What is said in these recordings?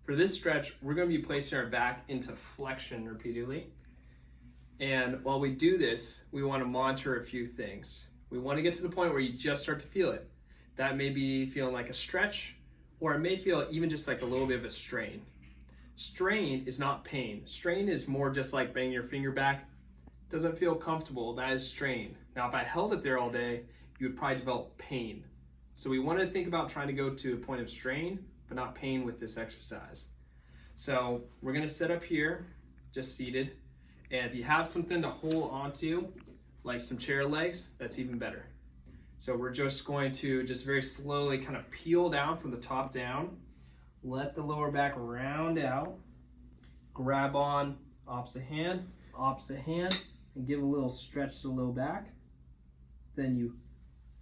For this stretch, we're going to be placing our back into flexion repeatedly. And while we do this, we want to monitor a few things. We want to get to the point where you just start to feel it. That may be feeling like a stretch, or it may feel even just like a little bit of a strain. Strain is not pain. Strain is more just like banging your finger back. Doesn't feel comfortable, that is strain. Now, if I held it there all day, you would probably develop pain. So we want to think about trying to go to a point of strain, but not pain with this exercise. So we're going to sit up here, just seated. And if you have something to hold onto, like some chair legs, that's even better. So we're just going to just very slowly kind of peel down from the top down, let the lower back round out, grab on opposite hand, and give a little stretch to the low back. Then you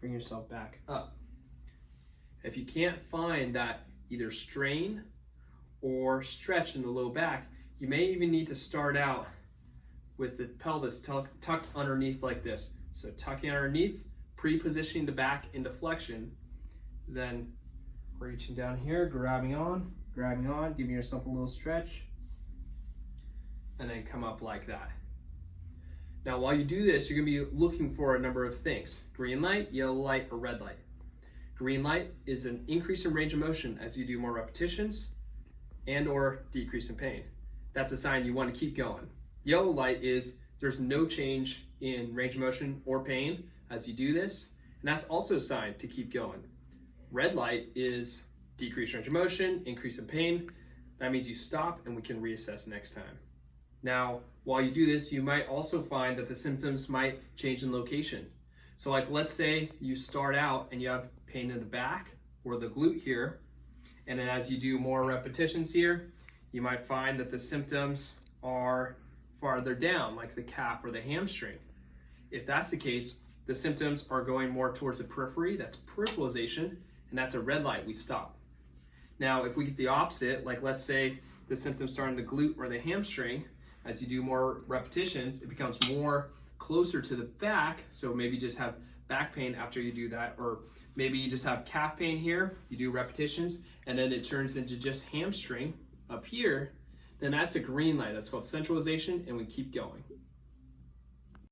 bring yourself back up. If you can't find that either strain or stretch in the low back, you may even need to start out with the pelvis tucked underneath like this. So tucking underneath, pre-positioning the back into flexion, then reaching down here, grabbing on, giving yourself a little stretch, and then come up like that. Now, while you do this, you're gonna be looking for a number of things: green light, yellow light, or red light. Green light is an increase in range of motion as you do more repetitions and or decrease in pain. That's a sign you want to keep going. Yellow light is there's no change in range of motion or pain as you do this, and that's also a sign to keep going. Red light is decreased range of motion, increase in pain. That means you stop and we can reassess next time. Now, while you do this, you might also find that the symptoms might change in location. So like, let's say you start out and you have pain in the back or the glute here, and then as you do more repetitions here, you might find that the symptoms are farther down, like the calf or the hamstring. If that's the case, the symptoms are going more towards the periphery, that's peripheralization, and that's a red light, we stop. Now, if we get the opposite, like let's say the symptoms start in the glute or the hamstring, as you do more repetitions, it becomes more closer to the back, so maybe you just have back pain after you do that, or maybe you just have calf pain here, you do repetitions, and then it turns into just hamstring up here, then that's a green light. That's called centralization, and we keep going.